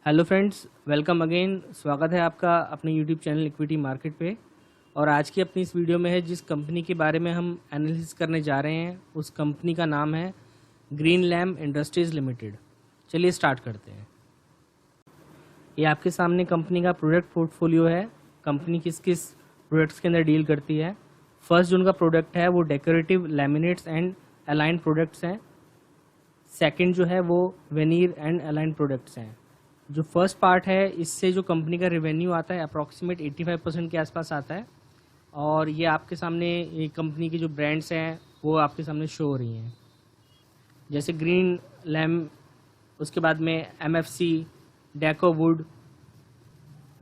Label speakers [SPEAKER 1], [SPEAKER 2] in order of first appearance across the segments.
[SPEAKER 1] Hello friends, welcome again. स्वागत है आपका अपने यूट्यूब चैनल इक्विटी मार्केट पे। और आज की अपनी इस वीडियो में है जिस कंपनी के बारे में हम एनालिसिस करने जा रहे हैं उस कंपनी का नाम है ग्रीन लैम्प इंडस्ट्रीज़ लिमिटेड। चलिए स्टार्ट करते हैं। ये आपके सामने कंपनी का प्रोडक्ट पोर्टफोलियो है। कंपनी किस किस प्रोडक्ट्स के अंदर डील करती है। फर्स्ट जो उनका प्रोडक्ट है वो decorative laminates and aligned products हैं। सेकंड जो है वो वेनीर एंड अलाइंड प्रोडक्ट्स हैं। जो फर्स्ट पार्ट है इससे जो कंपनी का रेवेन्यू आता है अप्रॉक्सीमेट 85% के आसपास आता है। और ये आपके सामने ये कंपनी की जो ब्रांड्स हैं वो आपके सामने शो हो रही हैं, जैसे ग्रीन लैम्प, उसके बाद में MFC, डेकोवुड,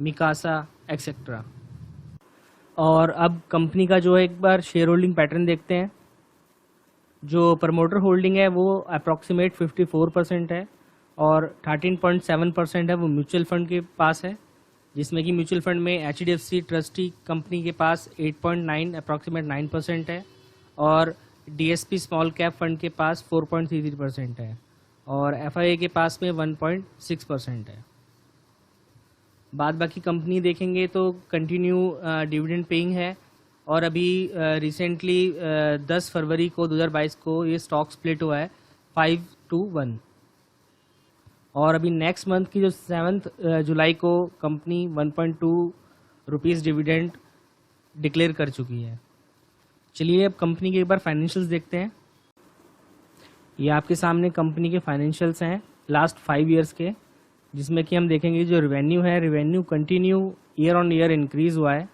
[SPEAKER 1] मिकासा एक्सेट्रा। और अब कंपनी का जो है एक बार शेयर होल्डिंग पैटर्न देखते हैं। जो प्रमोटर होल्डिंग है वो अप्रॉक्सीमेट 54% है और 13.7% है वो म्यूचुअल फंड के पास है, जिसमें कि म्यूचुअल फंड में HDFC ट्रस्टी कंपनी के पास 8.9 अप्रॉक्सीमेट 9% है और DSP स्मॉल कैप फंड के पास 4.33% है और FIA के पास में 1.6% है। बाद बाकी कंपनी देखेंगे तो कंटिन्यू डिविडेंड पेइंग है और अभी रिसेंटली 10 फरवरी को 2022 को ये स्टॉक स्प्लिट हुआ है 5-1 और अभी नेक्स्ट मंथ की जो 7 जुलाई को कंपनी 1.2 रुपीज़ डिविडेंड डिक्लेयर कर चुकी है। चलिए अब कंपनी के एक बार फाइनेंशियल्स देखते हैं। ये आपके सामने कंपनी के फाइनेंशियल्स हैं लास्ट 5 इयर्स के, जिसमें कि हम देखेंगे जो रेवेन्यू है, revenue continue year on year increase हुआ है।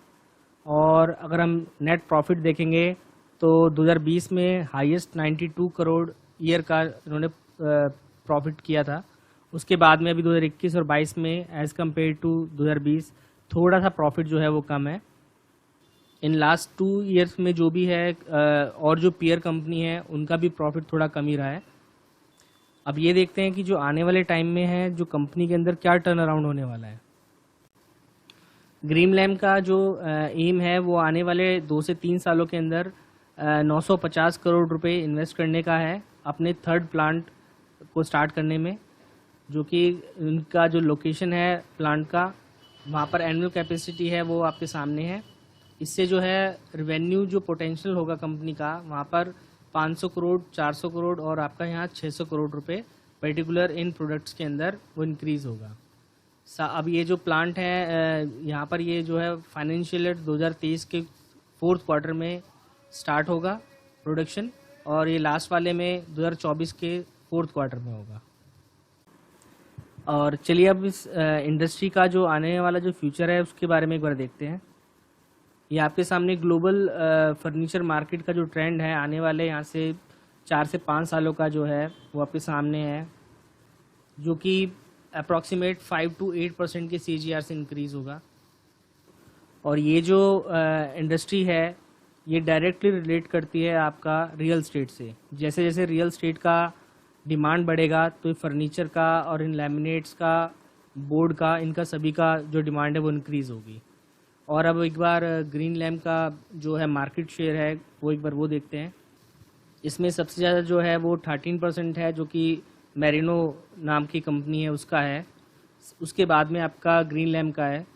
[SPEAKER 1] और अगर हम नेट प्रॉफिट देखेंगे तो 2020 में हाईएस्ट 92 करोड़ ईयर का इन्होंने प्रॉफिट किया था। उसके बाद में अभी 2021 और 22 में एज़ कम्पेयर टू 2020 थोड़ा सा प्रॉफिट जो है वो कम है। इन लास्ट 2 इयर्स में जो भी है और जो पीयर कंपनी है उनका भी प्रॉफिट थोड़ा कम ही रहा है। अब ये देखते हैं कि जो आने वाले टाइम में है जो कंपनी के अंदर क्या टर्न अराउंड होने वाला है। ग्रीन लैम्प का जो एम है वो आने वाले 2 से 3 सालों के अंदर 950 करोड़ रुपए इन्वेस्ट करने का है अपने थर्ड प्लांट को स्टार्ट करने में, जो कि उनका जो लोकेशन है प्लांट का वहाँ पर एनुअल कैपेसिटी है वो आपके सामने है। इससे जो है रेवेन्यू जो पोटेंशियल होगा कंपनी का वहाँ पर 500 करोड़, 400 करोड़ और आपका यहाँ 600 करोड़ रुपए पर्टिकुलर इन प्रोडक्ट्स के अंदर वो इंक्रीज़ होगा। अब ये जो प्लांट है यहाँ पर ये जो है फाइनेंशियल ईयर 2023 के 4th क्वार्टर में स्टार्ट होगा प्रोडक्शन और ये लास्ट वाले में 2024 के 4th क्वार्टर में होगा। और चलिए अब इस इंडस्ट्री का जो आने वाला जो फ्यूचर है उसके बारे में एक बार देखते हैं। ये आपके सामने ग्लोबल फर्नीचर मार्केट का जो ट्रेंड है आने वाले यहाँ से 4 से 5 सालों का जो है वो आपके सामने है, जो कि अप्रॉक्सीमेट 5 to 8% के CAGR से इंक्रीज़ होगा। और ये जो इंडस्ट्री है ये डायरेक्टली रिलेट करती है आपका रियल स्टेट से। जैसे जैसे रियल स्टेट का डिमांड बढ़ेगा तो फर्नीचर का और इन लैमिनेट्स का, बोर्ड का, इनका सभी का जो डिमांड है वो इंक्रीज़ होगी। और अब एक बार ग्रीन लैम्प का जो है मार्केट शेयर है वो एक बार वो देखते हैं। इसमें सबसे ज़्यादा जो है वो 13% है, जो कि मेरिनो नाम की कंपनी है उसका है। उसके बाद में आपका ग्रीन लैम्प का है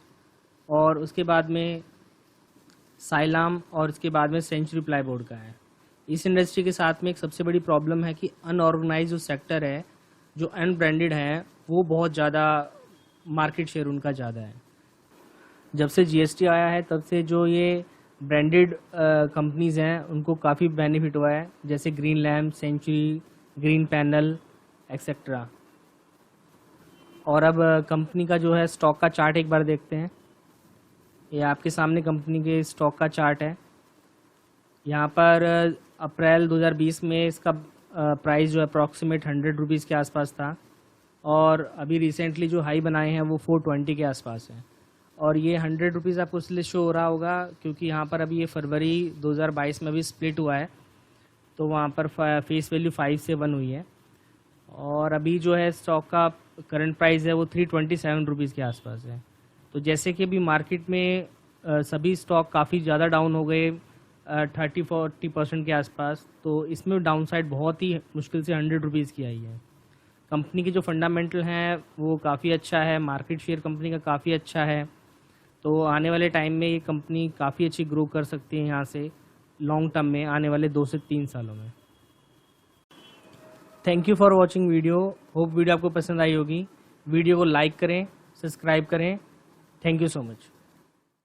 [SPEAKER 1] और उसके बाद में साइलाम और उसके बाद में सेंचुरी प्लाईबोर्ड का है। इस इंडस्ट्री के साथ में एक सबसे बड़ी प्रॉब्लम है कि अनऑर्गेनाइज जो सेक्टर है, जो अनब्रांडेड है, वो बहुत ज़्यादा मार्केट शेयर उनका ज़्यादा है। जब से GST आया है तब से जो ये ब्रांडेड कंपनीज़ हैं उनको काफ़ी बेनिफिट हुआ है, जैसे green lamp, century, green panel etcetera. और अब कंपनी का जो है स्टॉक का चार्ट एक बार देखते हैं। ये आपके सामने कंपनी के स्टॉक का चार्ट है। यहाँ पर अप्रैल 2020 में इसका प्राइस जो अप्रॉक्सीमेट 100 रुपीज़ के आसपास था और अभी रिसेंटली जो हाई बनाए हैं वो 420 के आसपास है। और ये 100 रुपीज़ आपको इसलिए शो हो रहा होगा क्योंकि यहाँ पर अभी ये फरवरी 2022 में भी स्प्लिट हुआ है, तो वहाँ पर फेस वैल्यू 5 से 1 हुई है। और अभी जो है स्टॉक का करंट प्राइस है वो 327 रुपीज़ के आसपास है। तो जैसे कि अभी मार्केट में सभी स्टॉक काफ़ी ज़्यादा डाउन हो गए 30-40% के आसपास, तो इसमें डाउन साइड बहुत ही मुश्किल से 100 रुपीज़ की आई है। कंपनी के जो फंडामेंटल हैं वो काफ़ी अच्छा है, मार्केट शेयर कंपनी का काफ़ी अच्छा है। तो आने वाले टाइम में ये कंपनी काफ़ी अच्छी ग्रो कर सकती है यहाँ से लॉन्ग टर्म में, आने वाले 2 से 3 सालों में। Thank you for watching video. Hope video आपको पसंद आई होगी। वीडियो को लाइक करें, सब्सक्राइब करें। Thank you so much.